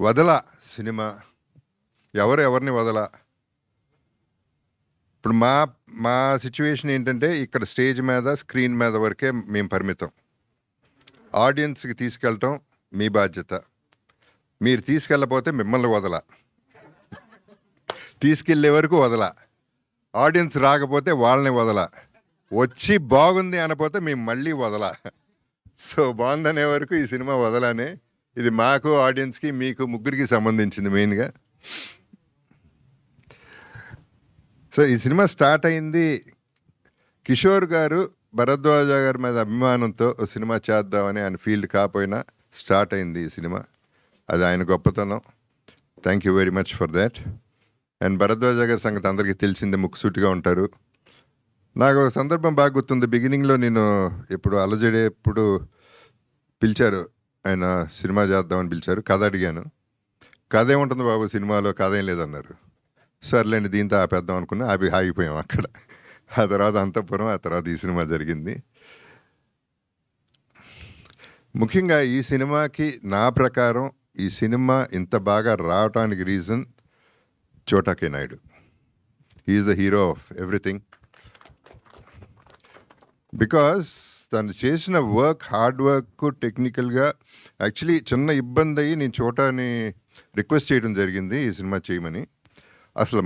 వదల సినిమా ఎవరిని వదల. ఇప్పుడు మా మా సిచ్యువేషన్ ఏంటంటే ఇక్కడ స్టేజ్ మీద స్క్రీన్ మీద వరకే మేము పరిమితం. ఆడియన్స్కి తీసుకెళ్ళటం మీ బాధ్యత. మీరు తీసుకెళ్ళకపోతే మిమ్మల్ని వదల, తీసుకెళ్ళే వరకు వదల. ఆడియన్స్ రాకపోతే వాళ్ళని వదల, వచ్చి బాగుంది అనపోతే మేము మళ్ళీ వదల. సో బాగుందనే వరకు ఈ సినిమా వదలనే. ఇది మాకు, ఆడియన్స్కి, మీకు ముగ్గురికి సంబంధించింది మెయిన్గా. సో ఈ సినిమా స్టార్ట్ అయింది కిషోర్ గారు భరద్వాజ గారి మీద అభిమానంతో సినిమా చేద్దామని, ఆయన ఫీల్డ్ కాకపోయినా స్టార్ట్ అయింది ఈ సినిమా. అది ఆయన గొప్పతనం. Thank you very much for that. And Bharadwaja గారి సంగతి అందరికీ తెలిసిందే, ముక్కుసూటిగా ఉంటారు. నాకు ఒక సందర్భం బాగా గుర్తుంది. బిగినింగ్లో నేను ఎప్పుడు అలజడే ఎప్పుడు పిలిచారు, ఆయన సినిమా చేద్దామని పిలిచారు. కథ అడిగాను. కథ ఏముంటుంది బాబు సినిమాలో, కథ ఏం లేదన్నారు. సర్లేండి దీంతో ఆపేద్దాం అనుకున్నా, ఆగిపోయాం అక్కడ. ఆ తర్వాత అంతఃపురం, ఆ తర్వాత ఈ సినిమా జరిగింది. ముఖ్యంగా ఈ సినిమాకి నా ప్రకారం ఈ సినిమా ఇంత బాగా రావటానికి reason Chota K Naidu. He is the hero of everything. Because తను చేసిన వర్క్, హార్డ్ వర్క్, టెక్నికల్గా యాక్చువల్లీ చిన్న ఇబ్బంది అయ్యి నేను చోటాని రిక్వెస్ట్ చేయడం జరిగింది ఈ సినిమా చేయమని. అసలు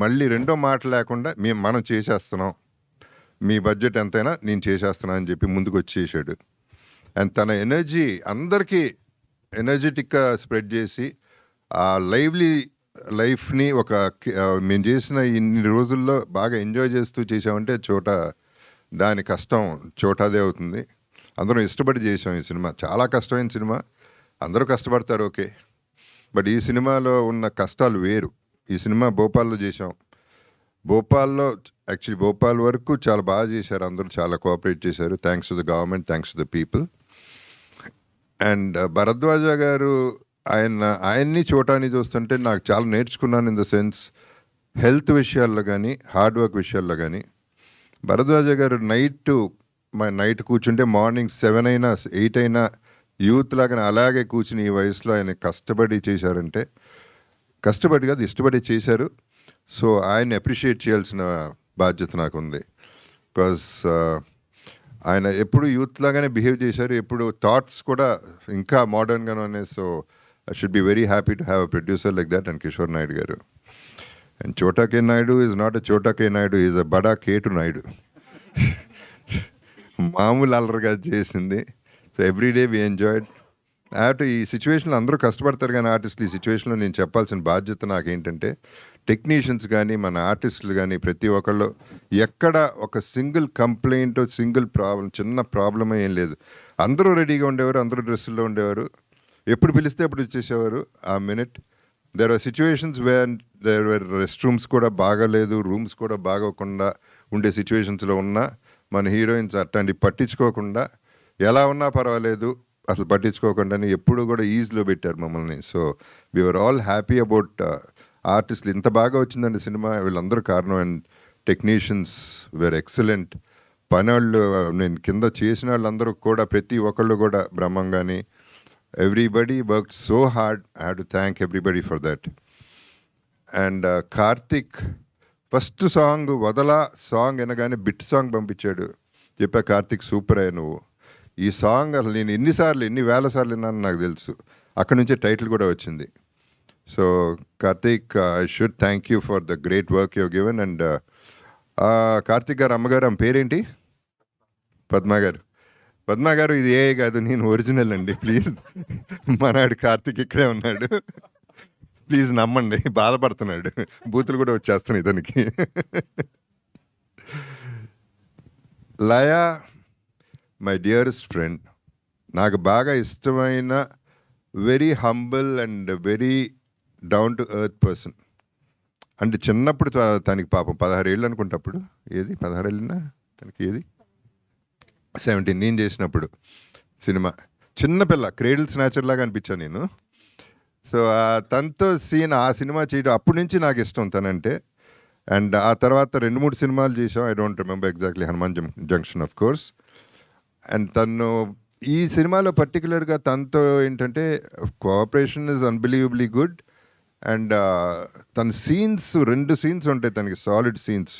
మళ్ళీ రెండో మాట లేకుండా మనం చేసేస్తున్నాం, మీ బడ్జెట్ ఎంతైనా నేను చేసేస్తున్నాను అని చెప్పి ముందుకు వచ్చేసాడు. అండ్ తన ఎనర్జీ అందరికీ ఎనర్జెటిక్గా స్ప్రెడ్ చేసి ఆ లైవ్లీ లైఫ్ని మేము చేసిన ఇన్ని రోజుల్లో బాగా ఎంజాయ్ చేస్తూ చేసామంటే దాని కష్టం చోటాదే అవుతుంది. అందరం ఇష్టపడి చేసాం ఈ సినిమా. చాలా కష్టమైన సినిమా, అందరూ కష్టపడతారు ఓకే, బట్ ఈ సినిమాలో ఉన్న కష్టాలు వేరు. ఈ సినిమా భోపాల్లో చేసాం. భోపాల్లో యాక్చువల్లీ భోపాల్ వరకు చాలా బాగా చేశారు, అందరూ చాలా కోఆపరేట్ చేశారు. Thanks to the government, thanks to the people. And Bharadwaja garu ఆయన్ని చోటాని చూస్తుంటే నాకు చాలా నేర్చుకున్నాను. ఇన్ ద సెన్స్ హెల్త్ విషయాల్లో కానీ, హార్డ్ వర్క్ విషయాల్లో కానీ. భరద్వాజ గారు నైట్ కూర్చుంటే మార్నింగ్ 7 అయినా 8 అయినా యూత్ లాగానే అలాగే కూర్చుని ఈ వయసులో ఆయన కష్టపడి చేశారంటే, కష్టపడి కాదు ఇష్టపడి చేశారు. సో ఆయన్ని అప్రిషియేట్ చేయాల్సిన బాధ్యత నాకు ఉంది. బికాస్ ఆయన ఎప్పుడు యూత్ లాగానే బిహేవ్ చేశారు, ఎప్పుడు థాట్స్ కూడా ఇంకా మోడర్న్గానే ఉన్నాయి. So I should be very happy to have a producer like that and Kishore Naidu గారు. అండ్ చోటా K Naidu is not a చోటా కే నాయుడు, ఈజ్ అ బడా కేటు నాయుడు. మామూలు అల్లరిగా చేసింది. So everyday we enjoyed. ఈ సిచ్యువేషన్లో అందరూ కష్టపడతారు కానీ ఆర్టిస్టులు, ఈ సిచ్యువేషన్లో నేను చెప్పాల్సిన బాధ్యత నాకేంటంటే, టెక్నీషియన్స్ కానీ మన ఆర్టిస్టులు కానీ ప్రతి ఒక్కళ్ళు ఎక్కడ ఒక సింగిల్ కంప్లైంట్, సింగిల్ ప్రాబ్లం, చిన్న ప్రాబ్లమే ఏం లేదు. అందరూ రెడీగా ఉండేవారు, అందరూ డ్రెస్సుల్లో ఉండేవారు, ఎప్పుడు పిలిస్తే అప్పుడు వచ్చేసేవారు ఆ minute. There are situations where there were rest rooms కూడా బాగాలేదు, రూమ్స్ కూడా బాగోకుండా ఉండే సిచ్యువేషన్స్లో ఉన్నా మన హీరోయిన్స్ అట్లాంటి పట్టించుకోకుండా ఎలా ఉన్నా పర్వాలేదు అసలు పట్టించుకోకుండానే ఎప్పుడు కూడా ఈజీలో పెట్టారు మమ్మల్ని. So we are all happy about ఆర్టిస్టులు ఇంత బాగా వచ్చిందండి సినిమా, వీళ్ళందరూ కారణం. And technicians were excellent. పనివాళ్ళు నేను కింద చేసిన వాళ్ళందరూ కూడా ప్రతి ఒక్కళ్ళు కూడా బ్రహ్మంగాని everybody worked so hard. I have to thank everybody for that. And Karthik first song Vadhala song అనగానే బిట్ సాంగ్ పంపించాడు. చెప్పా కార్తిక్ సూపర్ అయ్యా నువ్వు. ఈ సాంగ్ అసలు నేను ఎన్ని వేల సార్లు విన్నాను నాకు తెలుసు. అక్కడ నుంచే టైటిల్ కూడా వచ్చింది. So Karthik, I should thank you for the great work you given. And Karthik గారు అమ్మగారు ఆమె పేరేంటి? పద్మ గారు. పద్మ గారు ఇది ఏ కాదు, నేను ఒరిజినల్ అండి, ప్లీజ్. మనాడు కార్తిక్ ఇక్కడే ఉన్నాడు, ప్లీజ్ నమ్మండి. బాధపడుతున్నాడు, బూతులు కూడా వచ్చేస్తున్నాయి ఇతనికి. లయా మై డియరెస్ట్ ఫ్రెండ్, నాకు బాగా ఇష్టమైన very humble and very down to earth person. అంటే చిన్నప్పుడు తనకి పాపం 16 ఏళ్ళు అనుకుంటప్పుడు, ఏది 16 ఏళ్ళనా తనకి, ఏది 17 నేను చేసినప్పుడు సినిమా, చిన్నపిల్ల క్రేడిల్ స్నాచర్ లాగా అనిపించాను నేను. సో తనతో ఆ సినిమా చేయడం అప్పటి నుంచి నాకు ఇష్టం తనంటే. అండ్ ఆ తర్వాత 2-3 సినిమాలు చేసాం. I don't remember exactly, Hanuman junction of course. And తను ఈ సినిమాలో పర్టికులర్గా తనతో ఏంటంటే cooperation is unbelievably good. And తన సీన్స్ 2 సీన్స్ ఉంటాయి తనకి, సాలిడ్ సీన్స్.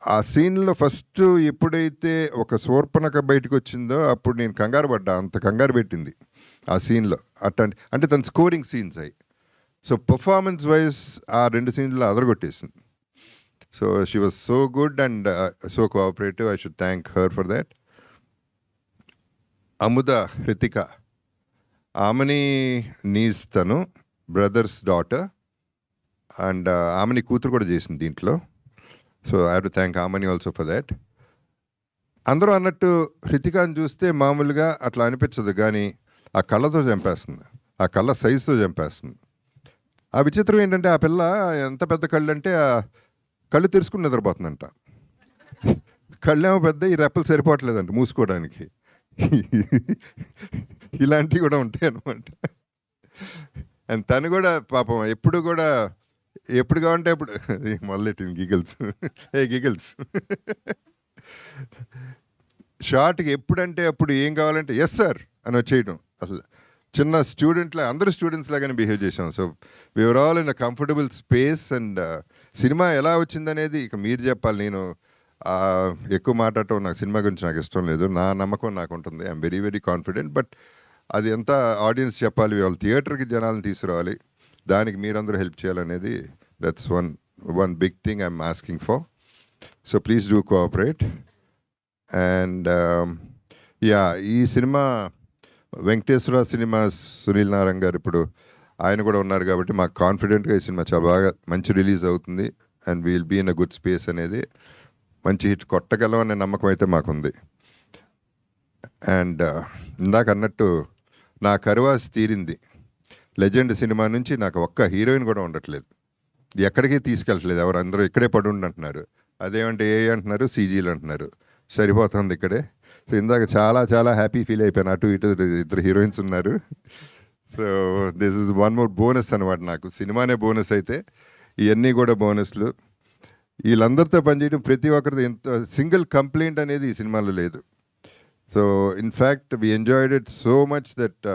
ఆ సీన్లో ఫస్ట్ ఎప్పుడైతే ఒక శూర్పణఖ బయటకు వచ్చిందో అప్పుడు నేను కంగారు పడ్డా, అంత కంగారు పెట్టింది ఆ సీన్లో. అంటే తన స్కోరింగ్ సీన్స్ అయ్యి. సో పర్ఫార్మెన్స్ వైజ్ ఆ 2 సీన్లో అదరగొట్టేసింది. So she was so good and so cooperative. I should thank her for that. అముద హృతిక, ఆమెని నీస్ తను బ్రదర్స్ డాటర్, అండ్ ఆమెని కూతురు కూడా చేసింది దీంట్లో. So I have to thank ఆమెని ఆల్సో ఫర్ దాట్. అందరూ అన్నట్టు హృతికాని చూస్తే మామూలుగా అట్లా అనిపించదు, కానీ ఆ కళ్ళతో చంపేస్తుంది, ఆ కళ్ళ సైజుతో చంపేస్తుంది. ఆ విచిత్రం ఏంటంటే ఆ పిల్ల ఎంత పెద్ద కళ్ళు అంటే ఆ కళ్ళు తెరుచుకుని నిద్రపోతుందంట. కళ్ళేమో పెద్ద, ఈ రెప్పలు సరిపోవట్లేదంట మూసుకోవడానికి. ఇలాంటివి కూడా ఉంటాయి అన్నమాట. అండ్ తను కూడా పాపం ఎప్పుడు కావంటే అప్పుడు మొదలెట్టింది గిగల్స్. గిగల్స్ షార్ట్కి ఎప్పుడంటే అప్పుడు ఏం కావాలంటే ఎస్ సార్ అని వచ్చేయడం. అసలు చిన్న స్టూడెంట్లా, అందరూ స్టూడెంట్స్ లాగానే బిహేవ్ చేసాం. So we are all in a comfortable space. And cinema ఎలా వచ్చిందనేది ఇక మీరు చెప్పాలి. నేను ఎక్కువ మాట్లాడటం, నాకు సినిమా గురించి నాకు ఇష్టం లేదు. నా నమ్మకం నాకు ఉంటుంది. I'm very very confident. But అది ఎంత ఆడియన్స్ చెప్పాలి, వాళ్ళు థియేటర్కి జనాలను తీసుకురావాలి, దానికి మీరందరూ హెల్ప్ చేయాలనేది that's one big thing I'm asking for. So please do cooperate. And ఈ సినిమా వెంకటేశ్వర సినిమాస్ సునీల్ నారాయణ గారు ఇప్పుడు ఆయన కూడా ఉన్నారు కాబట్టి మాకు కాన్ఫిడెంట్గా ఈ సినిమా చాలా బాగా మంచి రిలీజ్ అవుతుంది. And we'll be in a good space అనేది, మంచి హిట్ కొట్టగలం అనే నమ్మకం అయితే మాకుంది. అండ్ ఇందాక అన్నట్టు నా కరువాసి తీరింది. లెజెండ్ సినిమా నుంచి నాకు ఒక్క హీరోయిన్ కూడా ఉండట్లేదు, ఎక్కడికి తీసుకెళ్ళట్లేదు. ఎవరు అందరూ ఇక్కడే పడుండి అంటున్నారు. అదేమంటే ఏ అంటున్నారు, సీజీలు అంటున్నారు. సరిపోతుంది ఇక్కడే. సో ఇందాక చాలా చాలా హ్యాపీ ఫీల్ అయిపోయాను. అటు ఇటు 2 హీరోయిన్స్ ఉన్నారు. So this is one more bonus అనమాట. నాకు సినిమానే బోనస్ అయితే ఇవన్నీ కూడా బోనస్లు. వీళ్ళందరితో పనిచేయడం, ప్రతి ఒక్కరితో ఎంత సింగిల్ కంప్లైంట్ అనేది ఈ సినిమాలో లేదు. So in fact we enjoyed it so much that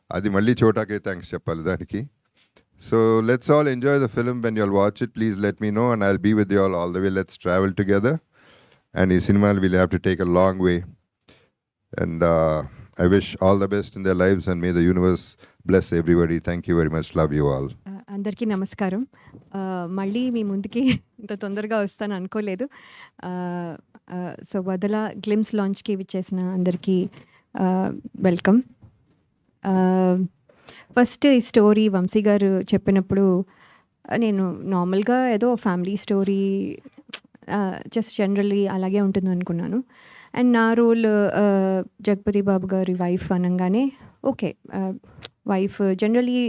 అది మళ్ళీ చోటాకే థ్యాంక్స్ చెప్పాలి దానికి. So let's all enjoy the film. When you all watch it please let me know and I will be with you all the way. Let's travel together. And ఈ సినిమాలు will have to take a long way. And I wish all the best in their lives and may the universe bless everybody. Thank you very much. Love you all. అందరికీ నమస్కారం. మళ్ళీ మీ ముందుకి ఇంత తొందరగా వస్తాను అనుకోలేదు. సో వదల గ్లిమ్స్ లాంచ్కి విచ్చేసిన అందరికీ వెల్కమ్. ఫస్ట్ ఈ స్టోరీ వంశీ గారు చెప్పినప్పుడు నేను నార్మల్గా ఏదో ఫ్యామిలీ స్టోరీ జస్ట్ జనరల్లీ అలాగే ఉంటుంది అనుకున్నాను. అండ్ నా రోల్ జగపతి బాబు గారి వైఫ్ అనగానే okay, wife generally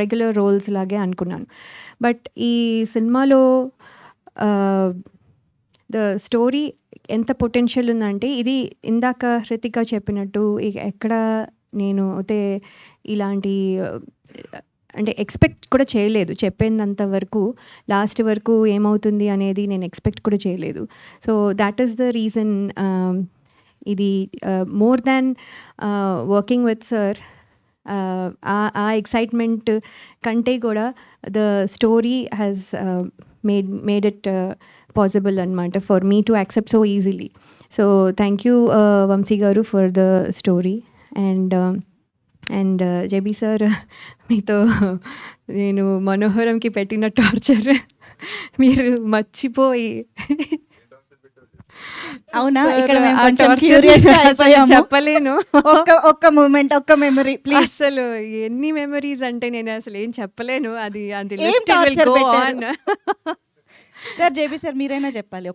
regular roles లాగే అనుకున్నాను. బట్ ఈ సినిమాలో ద స్టోరీ ఎంత పొటెన్షియల్ ఉందంటే, ఇది ఇందాక హృతిక చెప్పినట్టు ఎక్కడ నేను అయితే ఇలాంటి అంటే ఎక్స్పెక్ట్ కూడా చేయలేదు. చెప్పేంత వరకు లాస్ట్ వరకు ఏమవుతుంది అనేది నేను ఎక్స్పెక్ట్ కూడా చేయలేదు. So that is the reason. ఇది more than working with sir, ఆ ఎక్సైట్మెంట్ కంటే కూడా the story has made it possible అనమాట for me to accept so easily. So thank you Vamsi garu for the story. And J B sir, మీతో నేను మనోహరంకి పెట్టిన torture మీరు మర్చిపోయి, అవునా, ఇక్కడ మేము కొంచెం క్యూరియస్ అయిపోయాము. చెప్పలేను. ఒక్క మూమెంట్, ఒక్క మెమరీ ప్లీజ్. అసలు ఎన్ని మెమరీస్ అంటే నేను అసలు ఏం చెప్పలేను. అది సార్ జేబీ సార్ మీరైనా చెప్పాలి.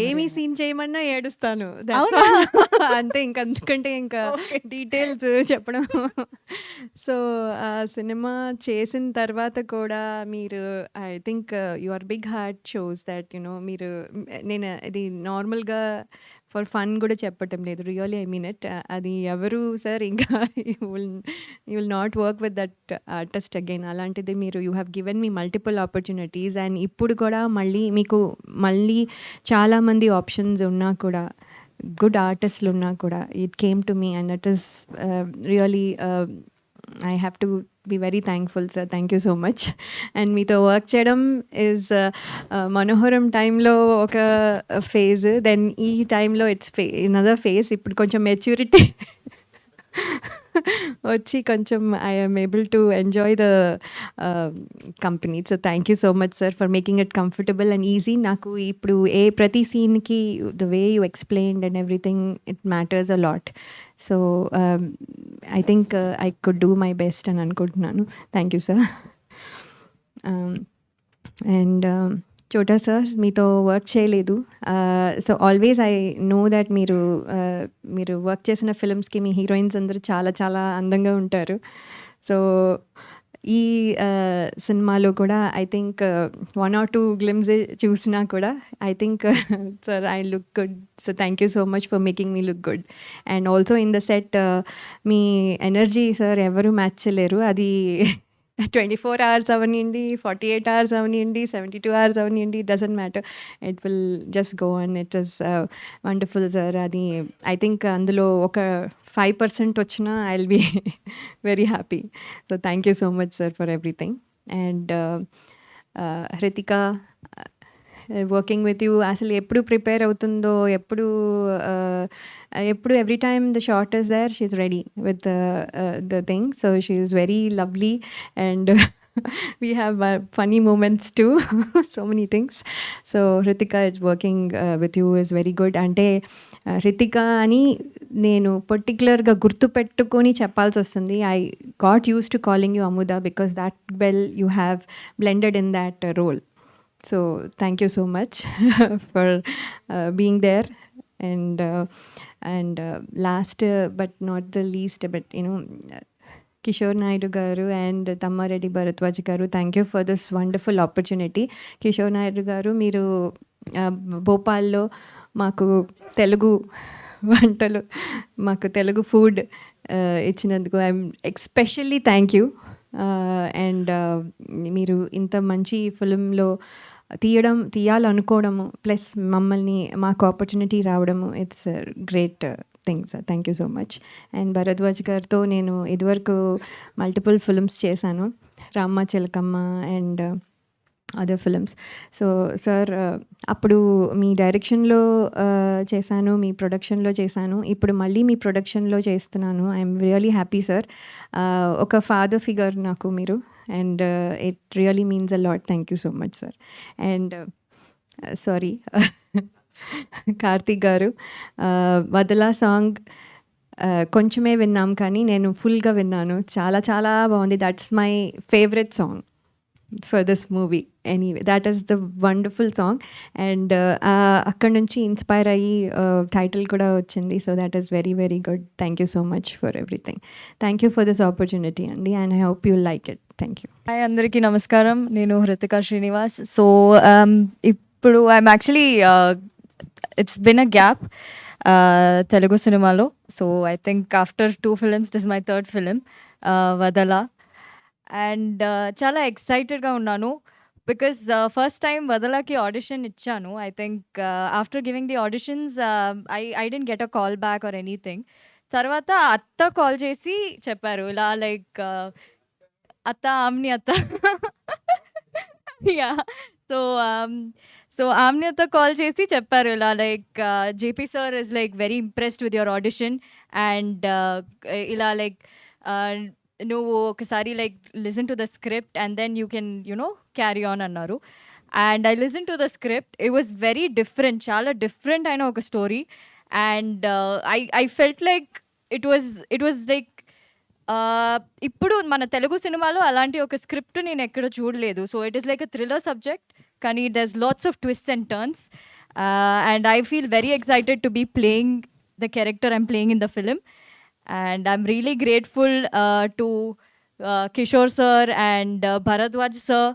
ఏమి సీన్ చేయమన్నా ఏడుస్తాను అంతే. ఇంకందుకంటే ఇంకా డీటెయిల్స్ చెప్పడం. సో ఆ సినిమా చేసిన తర్వాత కూడా మీరు I think your big heart shows that you know మీరు, నేను ఇది నార్మల్గా ఫర్ ఫన్ కూడా చెప్పటం లేదు, రియల్లీ ఐ మీన్ ఇట్. అది ఎవరు సార్ ఇంకా you will not work with that artist again. అలాంటిది మీరు you have given me multiple opportunities. And ఇప్పుడు కూడా మళ్ళీ మీకు చాలామంది ఆప్షన్స్ ఉన్నా కూడా గుడ్ ఆర్టిస్టులు ఉన్నా కూడా it came to me and it is really I have to be very thankful sir. Thank you so much. And మీతో వర్క్ చేయడం ఈజ్ మనోహరం టైంలో ఒక ఫేజ్, దెన్ ఈ టైంలో ఇట్స్ అనదర్ ఫేజ్. ఇప్పుడు కొంచెం మెచ్యూరిటీ వచ్చి కొంచెం I am able to enjoy the company. So thank you so much sir for making it comfortable and easy. నాకు ఇప్పుడు ప్రతి సీన్కి the way you explained and everything it matters a lot. So I think I could do my best అని అనుకుంటున్నాను. Thank you sir. And Chota sir, మీతో work చేయలేదు. So always I know that మీరు work చేసిన ఫిల్మ్స్కి మీ హీరోయిన్స్ అందరూ చాలా చాలా అందంగా ఉంటారు. సో ఈ సినిమాలో కూడా ఐ థింక్ 1 or 2 గ్లిమ్స్ చూసినా కూడా I think sir I look good. So thank you so much for making me look good. And also in the set me energy sir ఎవరు మ్యాచ్ చేయలేరు. అది 24 hours అవనివ్వండి, 48 hours అవనివ్వండి, 72 hours అవనివ్వండి, doesn't matter. It will just go and it is wonderful sir. అది I think అందులో ఒక 5% వచ్చినా I will be very happy. So thank you so much sir for everything. And Hrithika, working with you అసలు ఎప్పుడు prepare అవుతుందో, ఎప్పుడు every time the shot is there she is ready with the thing. So she is very lovely and we have funny moments too. So many things. So Hrithika is working with you is very good. అంటే Hrithika అని నేను పర్టికులర్గా గుర్తుపెట్టుకొని చెప్పాల్సి వస్తుంది. I got use to calling you Amuda because that well you have blended in that role. So thank you so much for being there. And last but not the least, but Kishore Naidu garu and Tammareddy Bharadwaj garu, thank you for this wonderful opportunity. Kishore Naidu garu, మీరు భోపాల్లో మాకు తెలుగు వంటలు, మాకు Telugu food ఇచ్చినందుకు I'm especially thank you. And మీరు ఇంత మంచి ఫిలింలో తీయాలనుకోవడము plus మమ్మల్ని మాకు ఆపర్చునిటీ రావడము it's great thing sir. Thank you so much. And Bharadwaj గారితో నేను ఇదివరకు మల్టిపుల్ ఫిల్మ్స్ చేశాను, రామ్మ చిలకమ్మ and other films. So sir అప్పుడు మీ డైరెక్షన్లో చేశాను, మీ ప్రొడక్షన్లో చేశాను, ఇప్పుడు మళ్ళీ మీ ప్రొడక్షన్లో చేస్తున్నాను. I'm really happy sir. ఒక ఫాదర్ ఫిగర్ నాకు మీరు, and it really means a lot. Thank you so much sir. And sorry Karthik గారు, వదలా సాంగ్ కొంచెమే విన్నాం కానీ నేను ఫుల్గా విన్నాను, చాలా చాలా బాగుంది. That's my favourite song for this movie. Anyway that is the wonderful song. And అక్కడ నుంచి ఇన్స్పైర్ అయ్యి టైటిల్ కూడా వచ్చింది. So that is very very good. Thank you so much for everything. Thank you for this opportunity అండి, and I hope you like it. Thank you. Hi అందరికీ నమస్కారం. నేను Hrithika Srinivas. So ఇప్పుడు I'm actually it's been a gap Telugu సినిమాలో. So I think after 2 films this my 3rd film, Vadhala. And చాలా ఎక్సైటెడ్గా ఉన్నాను because first time వదలాకి ఆడిషన్ ఇచ్చాను. I think after giving the auditions I didn't get a call back or anything. తర్వాత అత్త call చేసి చెప్పారు ఇలా లైక్ అత్త ఆమ్ని అత్త యా. సో ఆమ్ని అత్త కాల్ చేసి చెప్పారు ఇలా like J P sir is like very impressed with your audition and ఇలా లైక్ నువ్వు ఒకసారి like listen to the script and then you can carry on అన్నారు. And I listen to the script. It was very different, చాలా different అయిన ఒక story. And I felt like it was like ఇప్పుడు మన తెలుగు సినిమాలో అలాంటి ఒక స్క్రిప్ట్ నేను ఎక్కడ చూడలేదు. So it is like a thriller subject కానీ there's lots of twists and turns, and I feel very excited to be playing the character I'm playing in the film. And I'm really grateful to Kishore sir and Bharadwaj sir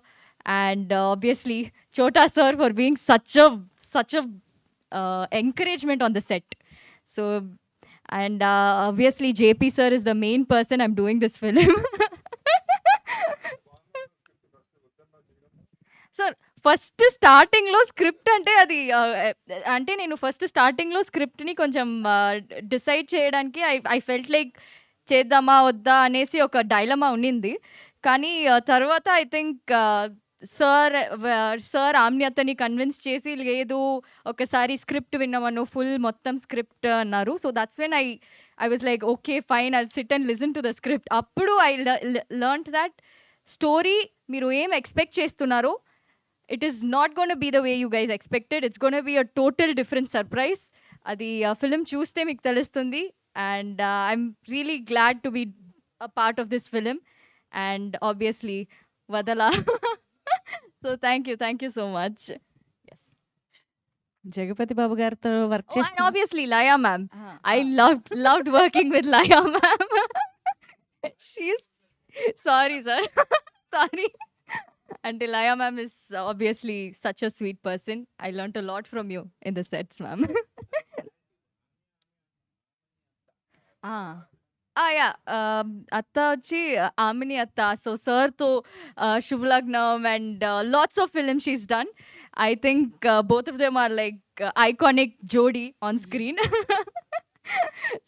and obviously Chota sir for being such a encouragement on the set. So and obviously JP sir is the main person I'm doing this film. So first స్టార్టింగ్‌లో script అంటే అది అంటే నేను first స్టార్టింగ్‌లో స్క్రిప్ట్‌ని కొంచెం decide చేయడానికి I felt like చేద్దామా? వద్దా? అనేసి ఒక డైలమా ఉన్నింది. కానీ తర్వాత ఐ థింక్ సార్ ఆమ్నియతని కన్విన్స్ చేసి లేదు ఒకసారి స్క్రిప్ట్ విన్నామను ఫుల్ మొత్తం స్క్రిప్ట్ అన్నారు. So that's when I was like okay fine I'll sit and listen to the script. అప్పుడు ఐ లెర్న్డ్ దట్ స్టోరీ మీరు ఏం ఎక్స్‌పెక్ట్ చేస్తున్నారో it is not gonna be the way you guys expected. It's gonna be a total different surprise. అది film చూస్తే మీకు తెలుస్తుంది. And I'm really glad to be a part of this film. And obviously Vadhala. So thank you so much. Yes. Jagapathi Babu గారితో work and చేస్తూ obviously Laya ma'am. I loved working with Laya ma'am. She's sorry, sir. Sorry. And Laya ma'am is obviously such a sweet person. I learnt a lot from you in the sets, ma'am. Yeah. అత్త వచ్చి ఆమిని అత్త. So సార్తో Subhalagnam and lots of film she's done. I think both of them are like iconic jodi on screen.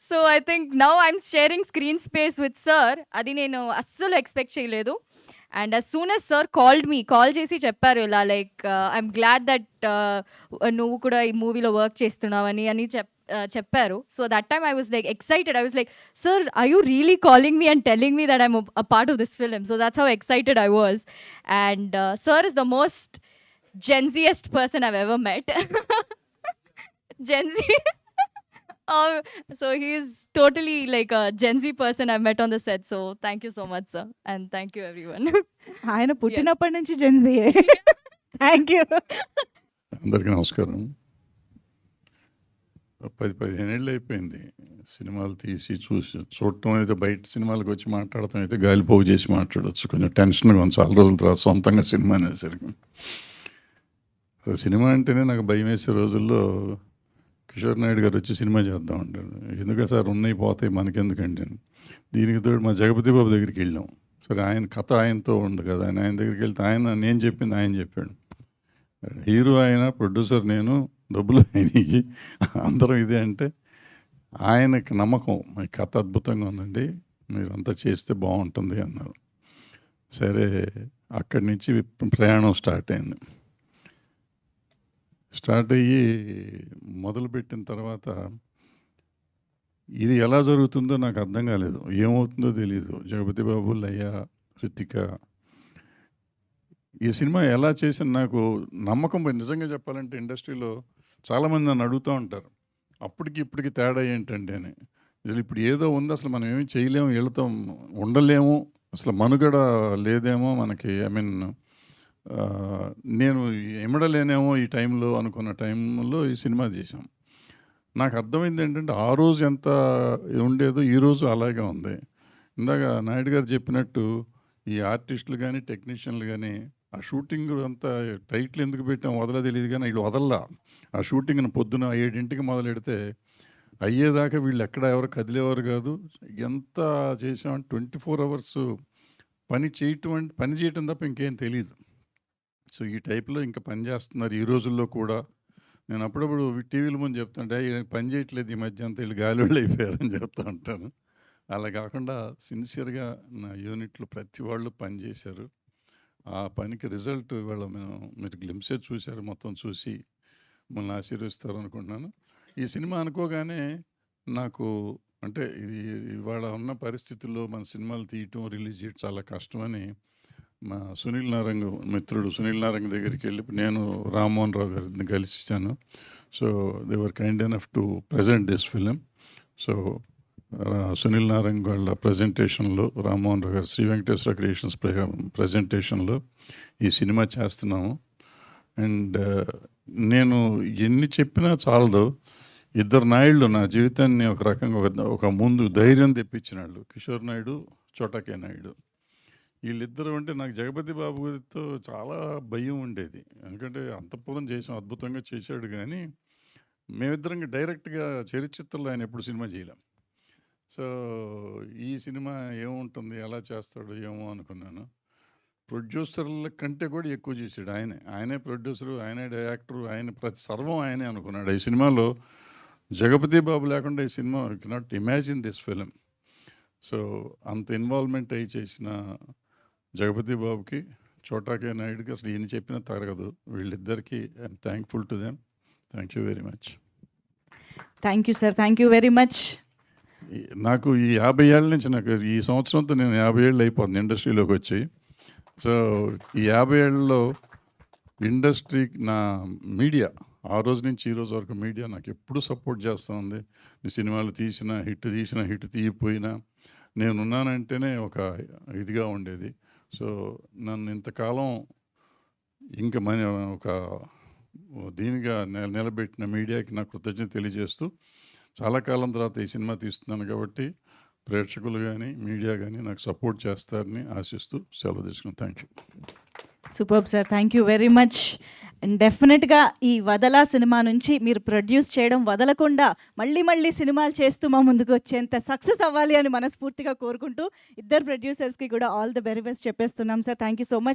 So I think now I'm sharing screen space with sir. అది నేను అస్సలు expect చేయలేదు. And as soon as sir called me, call చేసి చెప్పారు ఇలా like I'm glad that నువ్వు కూడా ఈ మూవీలో వర్క్ చేస్తున్నావని అని చెప్పారు. So that time I was like excited. I was like sir, are you really calling me and telling me that I'm a part of this film? So that's how excited I was. And sir is the most Gen Z-est person I've ever met. Gen Z. So he's totally like a Gen Z person I've met on the set. So thank you so much, sir. And thank you, everyone. ఆయన పుట్టినప్పటి నుంచి జెన్జీయే. Thank you. అందరికీ నమస్కారం. 10-15 ఏళ్ళు అయిపోయింది సినిమాలు తీసి చూడటం అయితే, బయట సినిమాలకు వచ్చి మాట్లాడటం అయితే గాలి పోగు చేసి మాట్లాడవచ్చు. కొంచెం టెన్షన్గా ఉంది చాలా రోజుల తర్వాత సొంతంగా సినిమా అనేసరికి. సినిమా అంటేనే నాకు భయం వేసే రోజుల్లో కిషోర్ నాయుడు గారు వచ్చి సినిమా చేద్దాం అంటారు. ఎందుకంటే సార్ ఉన్నాయి పోతాయి మనకెందుకంటే, దీనికి తోడు మా జగపతి బాబు దగ్గరికి వెళ్ళాం. సరే ఆయన కథ ఆయనతో ఉంది కదా, ఆయన దగ్గరికి వెళ్తే ఆయన నేను చెప్పింది ఆయన చెప్పాడు. హీరో ఆయన, ప్రొడ్యూసర్ నేను, డబ్బులు ఆయనకి, అందరం ఇదే అంటే ఆయనకి నమ్మకం ఈ కథ అద్భుతంగా ఉందండి, మీరంతా చేస్తే బాగుంటుంది అన్నారు. సరే అక్కడి నుంచి ప్రయాణం స్టార్ట్ అయింది. స్టార్ట్ అయ్యి మొదలుపెట్టిన తర్వాత ఇది ఎలా జరుగుతుందో నాకు అర్థం కాలేదు, ఏమవుతుందో తెలియదు. జగపతి బాబు, లయ, రితిక ఈ సినిమా ఎలా చేసిన నాకు నమ్మకం పోయింది. నిజంగా చెప్పాలంటే ఇండస్ట్రీలో చాలామంది నన్ను అడుగుతూ ఉంటారు అప్పటికి ఇప్పటికి తేడా ఏంటండి అని. అసలు ఇప్పుడు ఏదో ఉంది, అసలు మనం ఏమీ చేయలేము, వెళుతూ ఉండలేము, అసలు మనుగడ లేదేమో మనకి. ఐ మీన్ నేను ఎమడలేనేమో ఈ టైంలో అనుకున్న టైంలో ఈ సినిమా చేశాం. నాకు అర్థమైంది ఏంటంటే ఆ రోజు ఎంత ఉండేదో ఈరోజు అలాగే ఉంది. ఇందాక నాయుడు గారు చెప్పినట్టు ఈ ఆర్టిస్టులు కానీ టెక్నీషియన్లు కానీ ఆ షూటింగ్ అంతా టైట్లు ఎందుకు పెట్టాం వదల తెలియదు, కానీ వీళ్ళు వదల్లా. ఆ షూటింగ్ని పొద్దున 7 మొదలెడితే అయ్యేదాకా వీళ్ళు ఎక్కడ ఎవరు కదిలేవారు కాదు. ఎంత చేసామంటే 24 hours పని చేయటం తప్ప ఇంకేం తెలియదు. సో ఈ టైప్లో ఇంకా పని చేస్తున్నారు ఈ రోజుల్లో కూడా. నేను అప్పుడప్పుడు టీవీల ముందు చెప్తుంటే పని చేయట్లేదు ఈ మధ్య అంతా, వీళ్ళు గాలివాళ్ళు అయిపోయారని చెప్తూ ఉంటాను. అలా కాకుండా సిన్సియర్గా నా యూనిట్లో ప్రతి వాళ్ళు పని చేశారు. ఆ పనికి రిజల్ట్ ఇవాళ మీరు గ్లింప్సే చూశారు, మొత్తం చూసి మిమ్మల్ని ఆశీర్వదిస్తారు అనుకుంటున్నాను. ఈ సినిమా అనుకోగానే నాకు అంటే ఇది ఇవాళ ఉన్న పరిస్థితుల్లో మన సినిమాలు తీయటం, రిలీజ్ చేయటం చాలా కష్టమని మా సునీల్ నారంగ్ మిత్రుడు సునీల్ నారంగ్ దగ్గరికి వెళ్ళి నేను రామ్మోహన్ రావు గారిని కలిసిచ్చాను. So they were kind enough to present this film. So Sunil Narang వాళ్ళ ప్రజెంటేషన్లో, రామ్మోహన్ రావు గారు శ్రీ వెంకటేశ్వర క్రియేషన్స్ ప్రజెంటేషన్లో ఈ సినిమా చేస్తున్నాము. అండ్ నేను ఎన్ని చెప్పినా చాలదు, ఇద్దరు నాయుళ్ళు నా జీవితాన్ని ఒక రకంగా ఒక ముందు ధైర్యం తెప్పించిన వాళ్ళు, కిషోర్ నాయుడు, చోటకే నాయుడు. వీళ్ళిద్దరు అంటే నాకు జగపతి బాబు గారితో చాలా భయం ఉండేది, ఎందుకంటే అంతఃపురం చేసాం, అద్భుతంగా చేశాడు. కానీ మేమిద్దరం డైరెక్ట్గా చరిత్రలో ఆయన ఎప్పుడు సినిమా చేయలేం. సో ఈ సినిమా ఏముంటుంది, ఎలా చేస్తాడు ఏమో అనుకున్నాను. ప్రొడ్యూసర్ల కంటే కూడా ఎక్కువ చేశాడు ఆయనే ప్రొడ్యూసరు, ఆయనే డైరెక్టరు, ఆయన ప్రతి సర్వం ఆయనే అనుకున్నాడు. ఈ సినిమాలో జగపతి బాబు లేకుండా ఈ cinema cannot imagine this film. So అంత ఇన్వాల్వ్మెంట్ అయ్యి చేసిన జగపతి బాబుకి, చోటాకే నాయుడుకి అసలు ఈయన చెప్పిన తరగదు. వీళ్ళిద్దరికీ I'm thankful to them. Thank you very much. Thank you sir, thank you very much. నాకు ఈ 50 ఏళ్ళ నుంచి, నాకు ఈ సంవత్సరంతో నేను 50 ఏళ్ళు అయిపోతుంది ఇండస్ట్రీలోకి వచ్చి. సో ఈ 50 ఏళ్ళలో ఇండస్ట్రీకి నా మీడియా, ఆ రోజు నుంచి ఈ రోజు వరకు మీడియా నాకు ఎప్పుడు సపోర్ట్ చేస్తూ ఉంది. నీ సినిమాలు తీసినా హిట్ తీయపోయినా నేనున్నానంటేనే ఒక ఇదిగా ఉండేది. సో నన్ను ఇంతకాలం ఇంకా ఒక దీనిగా నిలబెట్టిన మీడియాకి నా కృతజ్ఞత తెలియజేస్తూ, చాలా కాలం తర్వాత ఈ సినిమా తీస్తున్నాను కాబట్టి ప్రేక్షకులు కానీ మీడియా కానీ నాకు సపోర్ట్ చేస్తారని ఆశిస్తూ సెలవు తీసుకున్నాను. Thank you. Super sir, thank you very much. And డెఫినెట్గా ఈ వదలా సినిమా నుంచి మీరు ప్రొడ్యూస్ చేయడం వదలకుండా మళ్ళీ సినిమాలు చేస్తూ మా ముందుకు వచ్చేంత సక్సెస్ అవ్వాలి అని మనస్ఫూర్తిగా కోరుకుంటూ ఇద్దరు ప్రొడ్యూసర్స్కి కూడా ఆల్ ది వెరీ బెస్ట్ చెప్పేస్తున్నాం sir. Thank you so much.